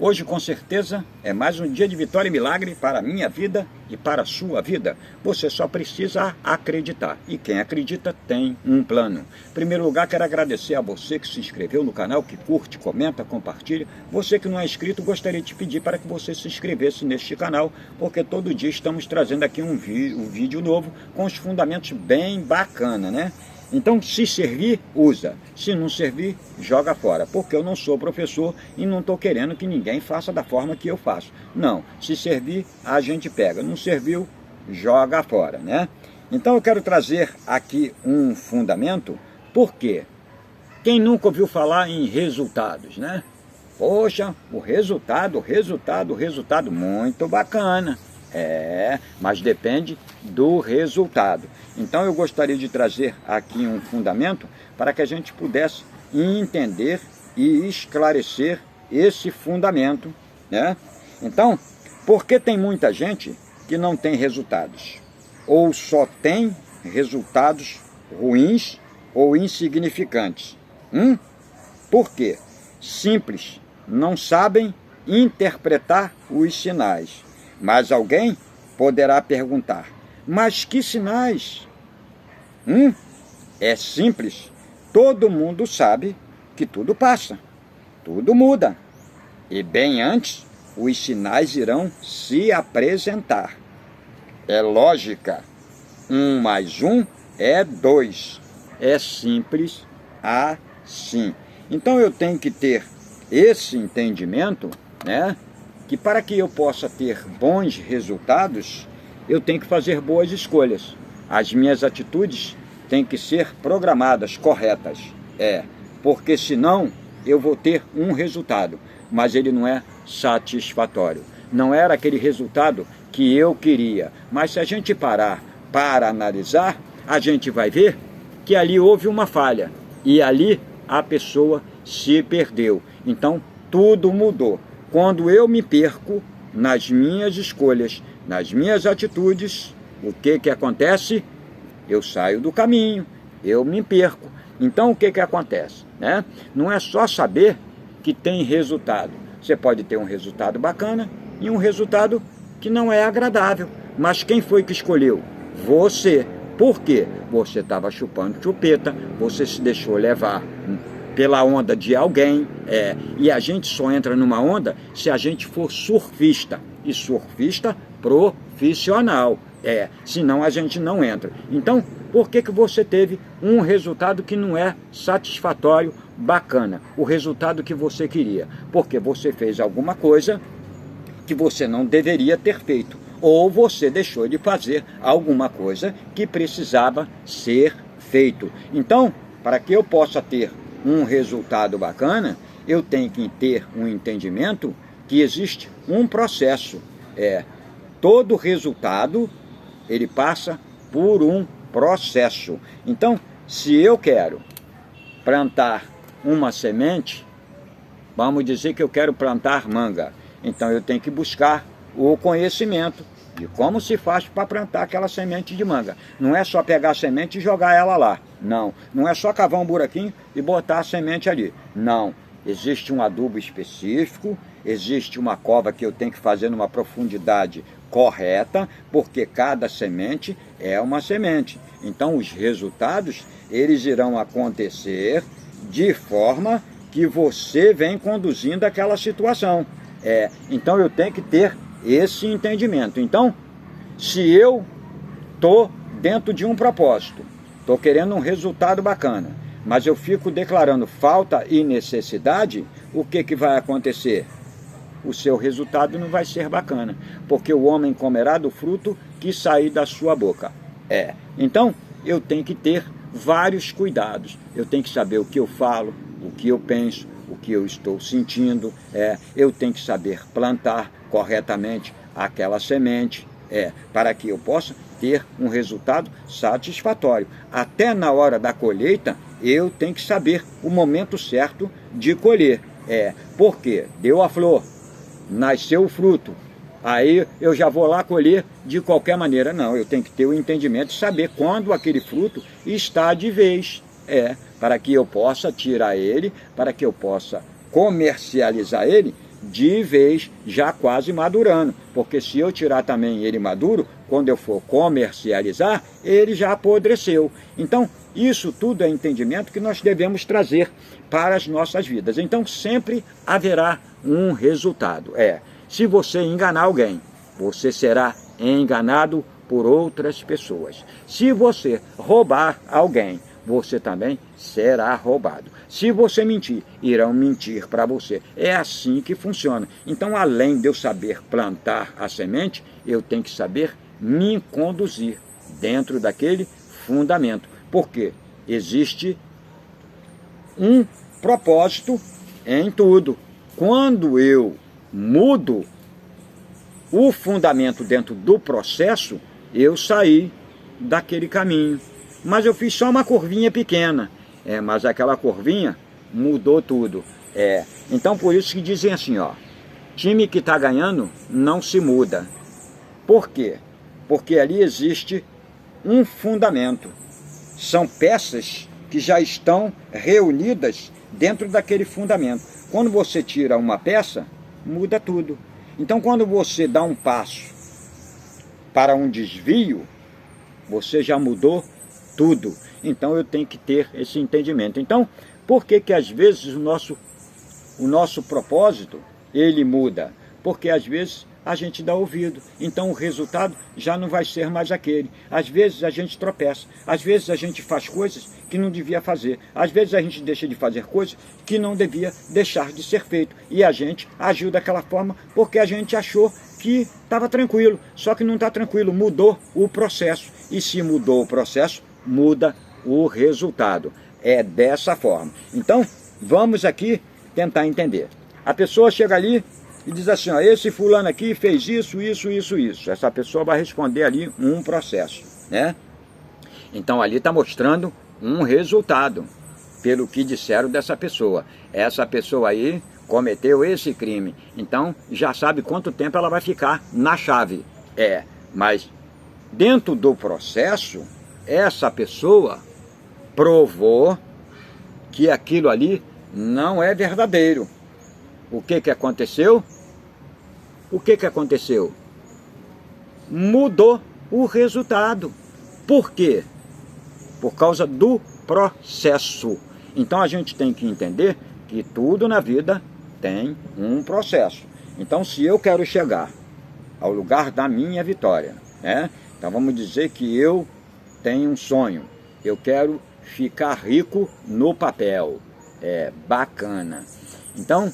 Hoje, com certeza, é mais um dia de vitória e milagre para a minha vida e para a sua vida. Você só precisa acreditar. E quem acredita tem um plano. Em primeiro lugar, quero agradecer a você que se inscreveu no canal, que curte, comenta, compartilha. Você que não é inscrito, gostaria de te pedir para que você se inscrevesse neste canal, porque todo dia estamos trazendo aqui um vídeo novo com os fundamentos bem bacana, né? Então, se servir, usa. Se não servir, joga fora. Porque eu não sou professor e não estou querendo que ninguém faça da forma que eu faço. Não, se servir, a gente pega. Não serviu, joga fora, né? Então, eu quero trazer aqui um fundamento. Por quê? Quem nunca ouviu falar em resultados, né? Poxa, o resultado, muito bacana. Mas depende do resultado. Então eu gostaria de trazer aqui um fundamento para que a gente pudesse entender e esclarecer esse fundamento, né? Então, por que tem muita gente que não tem resultados? Ou só tem resultados ruins ou insignificantes? Por quê? Simples, não sabem interpretar os sinais. Mas alguém poderá perguntar, mas que sinais? É simples, todo mundo sabe que tudo passa, tudo muda. E bem antes, os sinais irão se apresentar. É lógica, 1 mais 1 é 2. É simples assim. Então eu tenho que ter esse entendimento, né? Que para que eu possa ter bons resultados, eu tenho que fazer boas escolhas. As minhas atitudes têm que ser programadas, corretas. Porque senão eu vou ter um resultado, mas ele não é satisfatório. Não era aquele resultado que eu queria. Mas se a gente parar para analisar, a gente vai ver que ali houve uma falha. E ali a pessoa se perdeu. Então tudo mudou. Quando eu me perco nas minhas escolhas, nas minhas atitudes, o que acontece? Eu saio do caminho, eu me perco. Então o que acontece, né? Não é só saber que tem resultado. Você pode ter um resultado bacana e um resultado que não é agradável. Mas quem foi que escolheu? Você. Por quê? Você estava chupando chupeta, você se deixou levar pela onda de alguém, e a gente só entra numa onda se a gente for surfista, e surfista profissional, senão a gente não entra. Então, por que você teve um resultado que não é satisfatório, bacana, o resultado que você queria? Porque você fez alguma coisa que você não deveria ter feito, ou você deixou de fazer alguma coisa que precisava ser feito. Então, para que eu possa ter um resultado bacana, eu tenho que ter um entendimento que existe um processo. Todo resultado, ele passa por um processo. Então, se eu quero plantar uma semente, vamos dizer que eu quero plantar manga, então eu tenho que buscar o conhecimento de como se faz para plantar aquela semente de manga. Não é só pegar a semente e jogar ela lá. Não. Não é só cavar um buraquinho e botar a semente ali. Não. Existe um adubo específico, existe uma cova que eu tenho que fazer numa profundidade correta, porque cada semente é uma semente. Então os resultados, eles irão acontecer de forma que você vem conduzindo aquela situação. Então eu tenho que ter esse entendimento. Então, se eu estou dentro de um propósito, estou querendo um resultado bacana, mas eu fico declarando falta e necessidade, o que vai acontecer? O seu resultado não vai ser bacana, porque o homem comerá do fruto que sair da sua boca. Então, eu tenho que ter vários cuidados. Eu tenho que saber o que eu falo, o que eu penso, o que eu estou sentindo. Eu tenho que saber plantar corretamente aquela semente, para que eu possa ter um resultado satisfatório. Até na hora da colheita, eu tenho que saber o momento certo de colher. Porque deu a flor, nasceu o fruto, aí eu já vou lá colher de qualquer maneira. Não, eu tenho que ter o entendimento de saber quando aquele fruto está de vez, para que eu possa tirar ele, para que eu possa comercializar ele de vez, já quase madurando, porque se eu tirar também ele maduro, quando eu for comercializar, ele já apodreceu. Então, isso tudo é entendimento que nós devemos trazer para as nossas vidas. Então, sempre haverá um resultado. Se você enganar alguém, você será enganado por outras pessoas. Se você roubar alguém, você também será roubado. Se você mentir, irão mentir para você. É assim que funciona. Então, além de eu saber plantar a semente, eu tenho que saber me conduzir dentro daquele fundamento. Porque existe um propósito em tudo. Quando eu mudo o fundamento dentro do processo, eu saí daquele caminho. Mas eu fiz só uma curvinha pequena. Mas aquela curvinha mudou tudo. Então por isso que dizem assim, time que está ganhando não se muda. Por quê? Porque ali existe um fundamento. São peças que já estão reunidas dentro daquele fundamento. Quando você tira uma peça, muda tudo. Então quando você dá um passo para um desvio, você já mudou tudo. Então eu tenho que ter esse entendimento. Então, por que às vezes o nosso propósito, ele muda? Porque às vezes a gente dá ouvido. Então o resultado já não vai ser mais aquele. Às vezes a gente tropeça. Às vezes a gente faz coisas que não devia fazer. Às vezes a gente deixa de fazer coisas que não devia deixar de ser feito. E a gente agiu daquela forma porque a gente achou que estava tranquilo. Só que não está tranquilo. Mudou o processo. E se mudou o processo, muda o resultado. É dessa forma. Então, vamos aqui tentar entender. A pessoa chega ali e diz assim, esse fulano aqui fez isso, isso, isso, isso. Essa pessoa vai responder ali um processo, né? Então, ali está mostrando um resultado, pelo que disseram dessa pessoa. Essa pessoa aí cometeu esse crime. Então, já sabe quanto tempo ela vai ficar na chave. Mas dentro do processo, essa pessoa provou que aquilo ali não é verdadeiro. O que aconteceu? O que aconteceu? Mudou o resultado. Por quê? Por causa do processo. Então a gente tem que entender que tudo na vida tem um processo. Então se eu quero chegar ao lugar da minha vitória, né? Então vamos dizer que eu tenho um sonho. Eu quero ficar rico no papel. Bacana. Então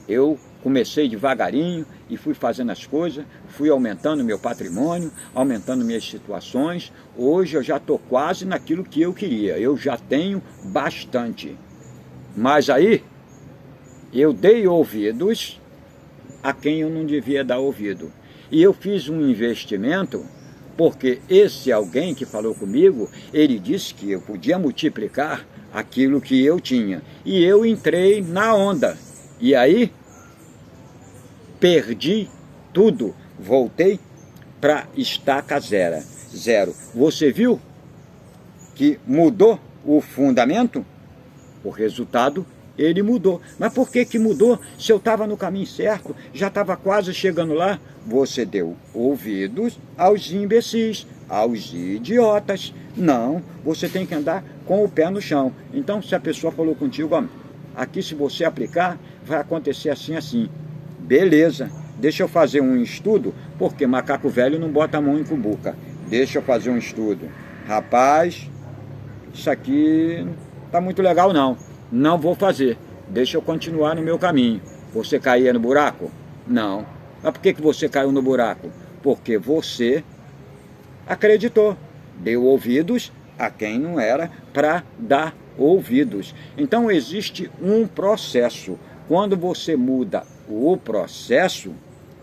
eu comecei devagarinho e fui fazendo as coisas, fui aumentando meu patrimônio, aumentando minhas situações. Hoje eu já estou quase naquilo que eu queria, eu já tenho bastante. Mas aí eu dei ouvidos a quem eu não devia dar ouvido. E eu fiz um investimento, porque esse alguém que falou comigo, ele disse que eu podia multiplicar aquilo que eu tinha. E eu entrei na onda. E aí perdi tudo, voltei para estaca zero. Você viu que mudou o fundamento? O resultado, ele mudou. Mas por que mudou? Se eu estava no caminho certo, já estava quase chegando lá. Você deu ouvidos aos imbecis, aos idiotas. Não, você tem que andar com o pé no chão. Então, se a pessoa falou contigo, aqui se você aplicar, vai acontecer assim, assim. Beleza, deixa eu fazer um estudo, porque macaco velho não bota a mão em cumbuca. Deixa eu fazer um estudo. Rapaz, isso aqui não está muito legal não. Não vou fazer. Deixa eu continuar no meu caminho. Você caía no buraco? Não. Mas por que você caiu no buraco? Porque você acreditou. Deu ouvidos a quem não era para dar ouvidos. Então existe um processo. Quando você muda o processo,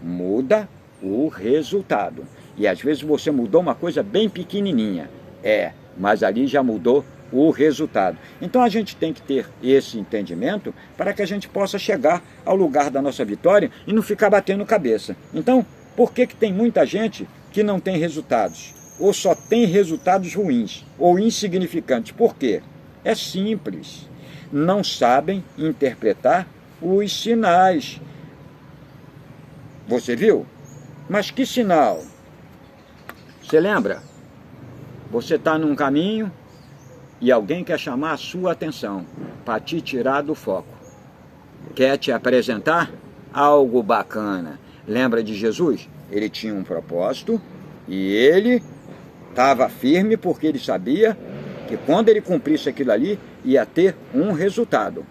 muda o resultado. E às vezes você mudou uma coisa bem pequenininha. Mas ali já mudou o resultado. Então a gente tem que ter esse entendimento para que a gente possa chegar ao lugar da nossa vitória e não ficar batendo cabeça. Então, por que tem muita gente que não tem resultados? Ou só tem resultados ruins ou insignificantes? Por quê? É simples. Não sabem interpretar os sinais. Você viu? Mas que sinal? Você lembra? Você está num caminho e alguém quer chamar a sua atenção para te tirar do foco. Quer te apresentar algo bacana. Lembra de Jesus? Ele tinha um propósito e ele estava firme porque ele sabia que quando ele cumprisse aquilo ali, ia ter um resultado.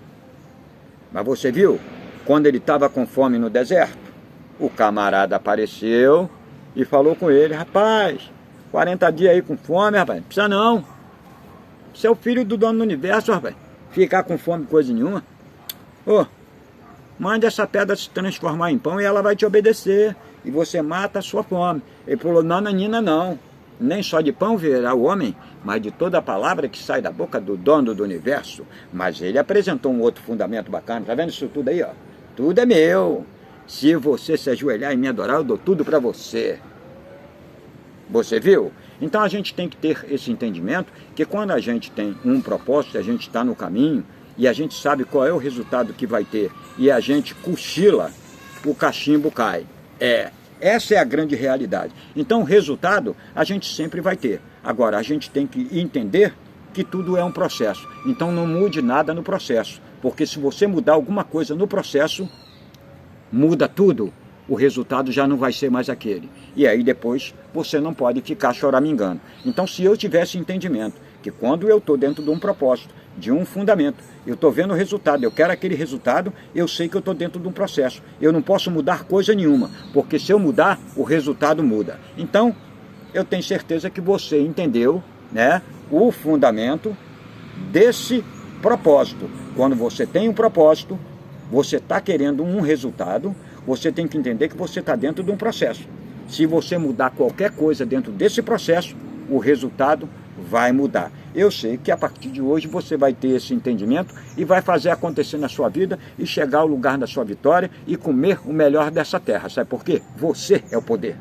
Mas você viu? Quando ele estava com fome no deserto, o camarada apareceu e falou com ele: rapaz, 40 dias aí com fome, rapaz, não precisa não. Você é o filho do dono do universo, rapaz. Ficar com fome coisa nenhuma. Ô, mande essa pedra se transformar em pão e ela vai te obedecer. E você mata a sua fome. Ele falou: não, menina, não. Nem só de pão virá o homem, mas de toda a palavra que sai da boca do dono do universo. Mas ele apresentou um outro fundamento bacana. Tá vendo isso tudo aí, ó? Tudo é meu. Se você se ajoelhar e me adorar, eu dou tudo para você. Você viu? Então a gente tem que ter esse entendimento que quando a gente tem um propósito, a gente está no caminho e a gente sabe qual é o resultado que vai ter e a gente cochila, o cachimbo cai. Essa é a grande realidade. Então o resultado a gente sempre vai ter. Agora a gente tem que entender que tudo é um processo. Então não mude nada no processo, porque se você mudar alguma coisa no processo, muda tudo. O resultado já não vai ser mais aquele. E aí depois você não pode ficar choramingando. Então se eu tivesse entendimento que quando eu estou dentro de um propósito, de um fundamento, eu estou vendo o resultado, eu quero aquele resultado, eu sei que eu estou dentro de um processo. Eu não posso mudar coisa nenhuma, porque se eu mudar, o resultado muda. Então, eu tenho certeza que você entendeu, né, o fundamento desse propósito. Quando você tem um propósito, você está querendo um resultado, você tem que entender que você está dentro de um processo. Se você mudar qualquer coisa dentro desse processo, o resultado vai mudar. Eu sei que a partir de hoje você vai ter esse entendimento e vai fazer acontecer na sua vida e chegar ao lugar da sua vitória e comer o melhor dessa terra. Sabe por quê? Você é o poder.